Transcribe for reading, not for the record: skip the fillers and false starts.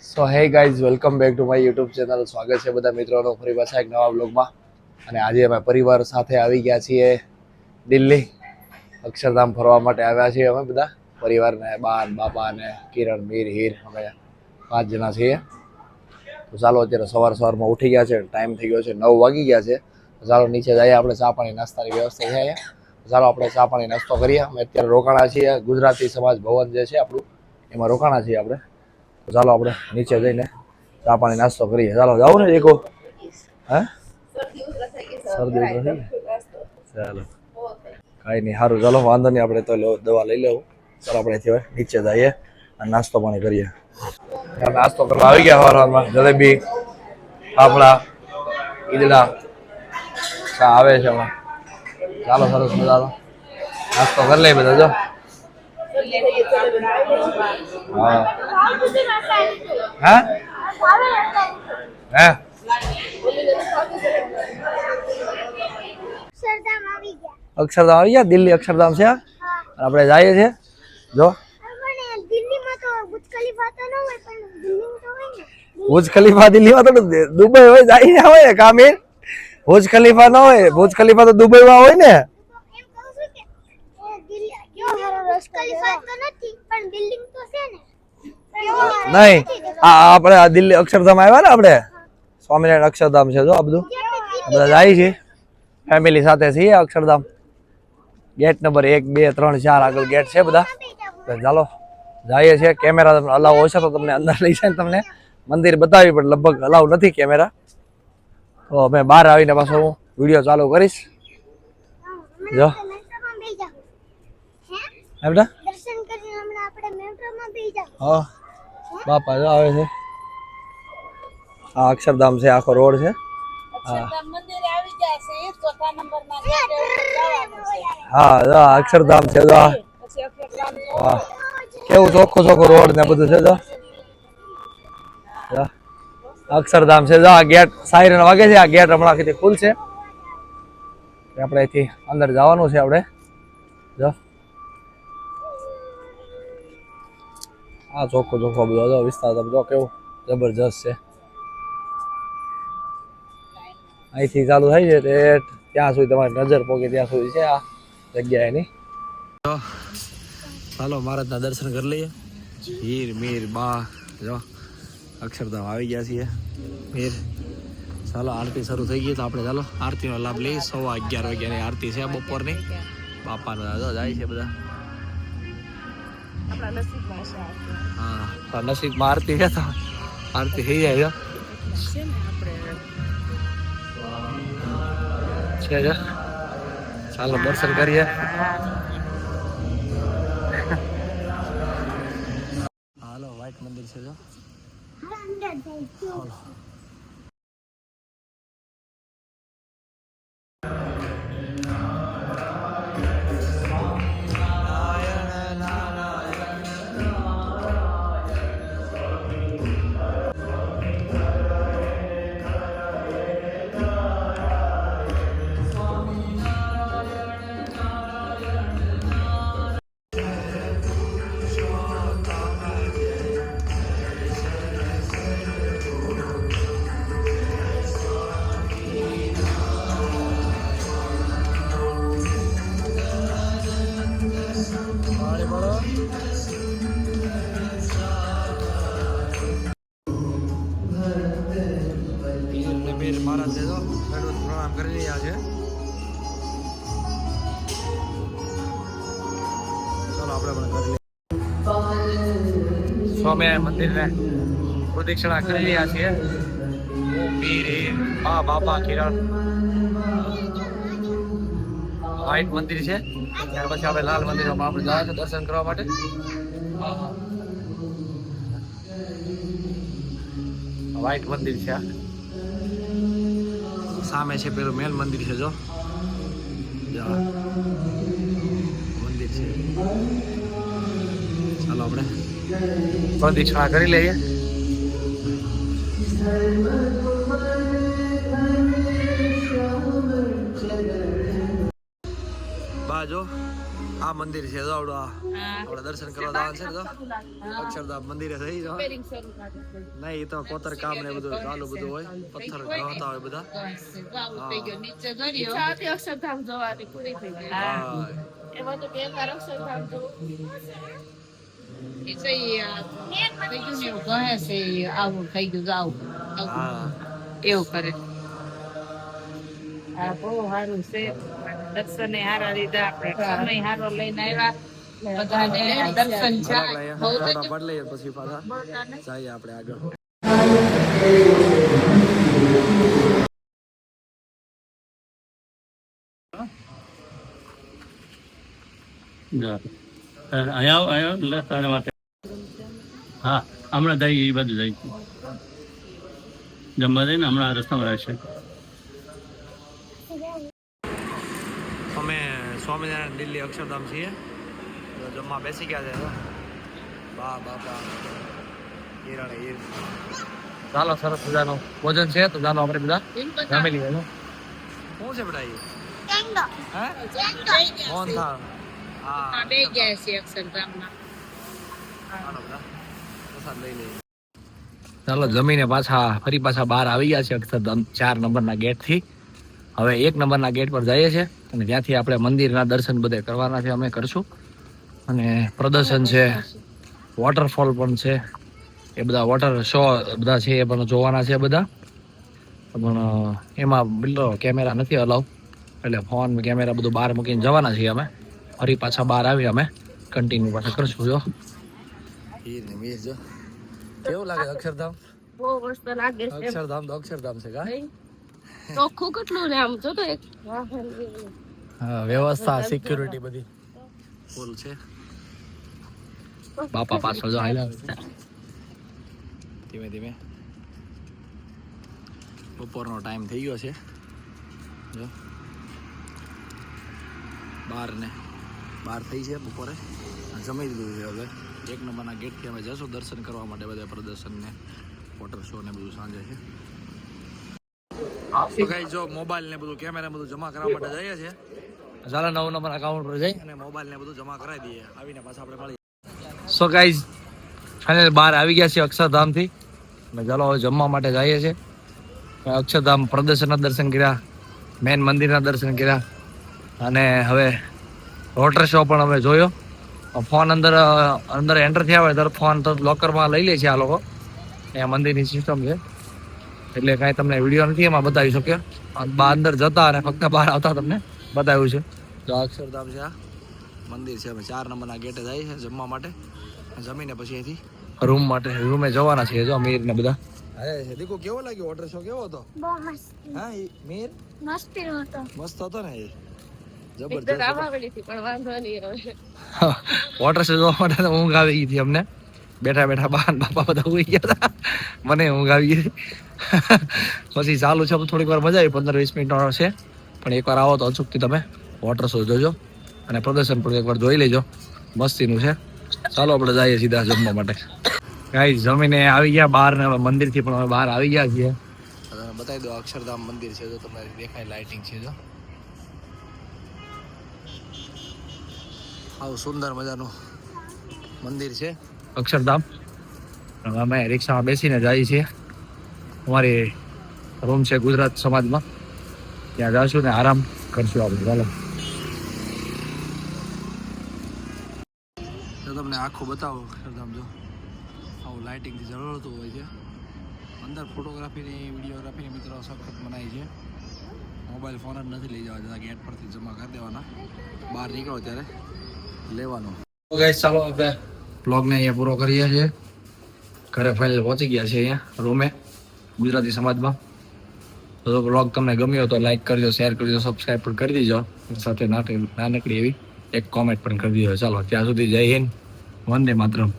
So hey guys welcome back to my YouTube channel. સ્વાગત છે બધા મિત્રોનું ફરી પાછા એક નવા બ્લોગમાં. અને આજે અમે પરિવાર સાથે આવી ગયા છીએ દિલ્હી. અક્ષરધામ ફરવા માટે આવ્યા છીએ અમે બધા પરિવારને, બા, બાપા અને કિરણ, મીર, હીર, અમે 5 જણા છીએ. તો ચાલો અત્યારે સવારમાં ઉઠી ગયા છે, ટાઈમ થઈ ગયો છે 9 વાગી ગયા છે. ચાલો નીચે જઈએ, આપણે ચા પાણી નાસ્તાની વ્યવસ્થા છે અહીંયા. ચાલો આપણે ચા પાણી નાસ્તો કરીએ. અમે અત્યારે રોકાણા છીએ ગુજરાતી સમાજ ભવન જે છે આપણું, એમાં રોકાણા છીએ આપણે. તો ચાલો આપણે નીચે જઈને ચા પાણી નાસ્તો કરીએ. ચાલો જાવ ને એકો. હે શરદી ચાલો કાંઈ નહીં, સારું ચાલો વાંધો નહીં, આપણે તો દવા લઈ લેવું. ચાલો આપણે નીચે જઈએ અને નાસ્તો પાણી કરીએ. નાસ્તો કરવા આવી ગયા સવારમાં જલેબી, ફાફડા, ઈદડા, ચા આવે છે હમણાં. ચાલો સરસ મજાનો નાસ્તો કરી લઈએ બધા. જો હા હે અક્ષરધામ આવી ગયા. દિલ્હી અક્ષરધામ છે. આપણે જઈએ છીએ. જો ભુજ ખલીફા દિલ્હીમાં તો દુબઈ હોય, જાય હોય કામ. એ ભુજ ખલીફા ના હોય, ભુજ ખલીફા તો દુબઈમાં હોય ને. નહીં, આપણે આ દિલ્હી અક્ષરધામ આવ્યા ને, આપણે સ્વામિનારાયણ અક્ષરધામ છે. જો આ બધું બધા જાય છે ફેમિલી સાથે છીએ અક્ષરધામ. ગેટ નંબર 1, 2, 3, 4 આગળ ગેટ છે બધા. ચાલો જઈએ છીએ. કેમેરા તમને અલાઉ હશે તો તમને અંદર લઈ જાય, તમને મંદિર બતાવી, પણ લગભગ અલાઉ નથી કેમેરા. તો અમે બહાર આવીને પાછો હું વિડીયો ચાલુ કરીશ. જો બેટા હા બાપા જો આવે છે. આ અક્ષરધામ છે, આખો રોડ છે. હા જો અક્ષરધામ છે. જો હા કેવું ચોખ્ખો રોડ ને બધું છે. જો અક્ષરધામ છે. જો આ ગેટ સાયરન વાગે છે. આ ગેટ હમણાં થી ખુલશે. આપણે અહીંથી અંદર જવાનું છે. આપણે જો આ ચોખ્ખો બધો જો વિસ્તાર તમે જો કેવું જબરજસ્ત છે. અહીંથી ચાલુ થાય છે તે ત્યાં સુધી તમારી નજર પોકે ત્યાં સુધી છે આ જગ્યા એની. ચાલો મહારાજના દર્શન કરી લઈએ. હીર, મીર, બા જો અક્ષરધામ આવી ગયા છીએ. મીર ચાલો આરતી શરૂ થઈ ગઈ તો આપણે ચાલો આરતીનો લાભ લઈએ. 11:15 વાગ્યાની આરતી છે બપોરની. બાપાના દાદા જાય છે બધા. હા નસીબમાં આરતી છે તો આરતી થઈ જાય છે. ચાલો દર્શન કરીએ. હાલો વ્હાઈટ મંદિર છે. જો મહારાજ પ્રણામ કરી રહ્યા છે. ચાલો આપણે પણ કરી લઈએ. સ્વામિનારાયણ મંદિરને પ્રદક્ષિણા કરી રહ્યા છીએ. મીર, બા, બાપા, કિરણ. વ્હાઈટ મંદિર છે. ત્યાર પછી આપણે લાલ મંદિરમાં આપણે જવા છે દર્શન કરવા માટે. વ્હાઈટ મંદિર છે. સામે છે પેલું મેન મંદિર છે. જો મંદિર છે. ચાલો આપણે પ્રદક્ષિણા કરી લઈએ. બાજો આ મંદિર છે જો આપણે દર્શન કરવા જવાનું છે તો અક્ષરધામ મંદિરે થઈ જાવ નહીં એ તો કોતર કામ ને બધું ચાલુ બધું હોય પથ્થર ગણતા હોય બધા અક્ષરધામ જવાની પૂરી થઈ ગઈ એમાં તો બે વાર અક્ષરધામ આવું થઈ ગયું આવું એવું કરે હા બહુ સારું છે દર્શન હારા લીધા આપણે સમય હારો લઈને આવ્યા બધાને દર્શન જાય બદલાઈએ પછી પાછા જઈએ આપણે આગળ હા હમણાં જાય એ બાજુ જાય જમવા જાય ને હમણાં રસ્તામાં રહેશે. અમે સ્વામિનારાયણ દિલ્હી અક્ષરધામ છીએ જમવા બેસી ગયા છે બા બાપા હિરાણે હીર ચાલો સરસ મજાનું ભોજન છે તો ચાલો આપણે બધા જમી લઈએ શું છે બેટા મોહન થાળ હા બે ગયા છે અક્ષરધામમાં ચાલો જમીને ફરી પાછા બહાર આવી ગયા છે અક્ષરધામ 4 નંબરના ગેટ થી હવે 1 નંબરના ગેટ પર જઈએ છીએ અને ત્યાંથી આપણે મંદિરના દર્શન બધે કરવાના છે અમે કરશું અને પ્રદર્શન છે વોટરફોલ પણ છે એ બધા વોટર શો બધા છે એ પણ જોવાના છે બધા પણ એમાં બિલ્લો કેમેરા નથી અલાવ એટલે ફોન કેમેરા બધું બહાર મૂકીને જવાના છીએ અમે ફરી પાછા બહાર આવી અમે કન્ટિન્યુ પાછા કરશું જો કેવું લાગે અક્ષરધામ બહુ મસ્ત લાગે છે અક્ષરધામ તો અક્ષરધામ છે કા ચોખ્ખું કેટલું ને આમ જો તો એક હા વ્યવસ્થા સિક્યુરિટી બધી ફૂલ છે બાપા પાછળ જો હાલ્યા ધીમે ધીમે બપોરનો ટાઈમ થઈ ગયો છે જો બાર થઈ છે બપોરે જમી લીધું છે હવે 1 નંબરના ગેટથી અમે જશું દર્શન કરવા માટે બધા પ્રદર્શન ને વોટર શો ને બધું સાંજે છે તો ગાઈસ જો મોબાઈલ ને બધું કેમેરા બધું જમા કરવા માટે જઈએ છે ચાલો 9 નંબર અકાઉન્ટ પર જઈ અને મોબાઈલ ને બધું જમા કરાવી દઈએ આવીને પાછા આપણે મળી સો ગાઈસ ફાઇનલ બહાર આવી ગયા છે અક્ષરધામ થી અને ચાલો હવે જમવા માટે જઈએ છે અક્ષરધામ પ્રદર્શનના દર્શન કર્યા મેન મંદિરના દર્શન કર્યા અને હવે વોટર શો પણ અમે જોયો ફોન અંદર એન્ટર થયા હોય ત્યારે ફોન તો લોકરમાં લઈ લે છે આ લોકો અહીંયા મંદિરની સિસ્ટમ છે એટલે કાંઈ તમને વિડીયો નથી એમાં બતાવી શક્યો અંદર જતા અને ફક્ત બહાર આવતા તમને બતાવ્યું છે તો અક્ષરધામ છે આ મંદિર છે અમે 4 નંબરના ગેટે જઈએ છે જમવા માટે જમીને પછી અહીંથી રૂમે જવાના છે જો મીર ને બધા અરે દીકુ કેવો લાગ્યો વોટર શો કેવો હતો બહુ મસ્ત હા મીર મસ્ત હતો મસ્ત હતો ને એ વોટર શો જોવા માટે તો ઊંઘ આવી ગઈ હતી અમને બેઠા બા બાપા બધા ઉઈ ગયા હતા મને ઊંઘ આવી ગઈ પછી ચાલુ છે થોડીક વાર મજા આવી 15-20 મિનિટ છે પણ એકવાર આવો તો અચૂકથી તમે વોટર શો જોજો અને પ્રદર્શન પણ એકવાર જોઈ લેજો મસ્તીનું છે ચાલો આપણે જઈએ સીધા જમવા માટે ગાઈસ જમીને આવી ગયા બહાર ને મંદિરથી પણ અમે બહાર આવી ગયા છીએ બતાવી દો અક્ષરધામ મંદિર છે જો તમને દેખાય લાઇટિંગ છે જો આવું સુંદર મજાનું મંદિર છે અક્ષરધામ અમે રિક્ષામાં બેસીને જઈએ છીએ અમારી રૂમ છે ગુજરાત સમાજમાં ત્યાં જઈશું ને આરામ કરશું આપણે ચાલો તો તમને આખું બતાવો અક્ષરધામ જો આવું લાઇટિંગથી ઝળહળતું હોય છે અંદર ફોટોગ્રાફીની વિડીયોગ્રાફીની મિત્રો સખત મનાય છે મોબાઈલ ફોન જ નથી લઈ જવા જતા ગેટ પરથી જમા કરી દેવાના બહાર નીકળો ત્યારે લેવાનો ગાઈસ ચાલો આપણે બ્લોગને અહીંયા પૂરો કરીએ છીએ ઘરે ફાઇનલ પહોંચી ગયા છે અહીંયા રૂમે ગુજરાતી સમાજમાં તો બ્લોગ તમને ગમ્યો તો લાઈક કરજો શેર કરજો સબસ્ક્રાઈબ પણ કરી દેજો સાથે નાનકડી એવી એક કોમેન્ટ પણ કરી દેજો ચાલો ત્યાં સુધી જય હિન્દ વંદે માતરમ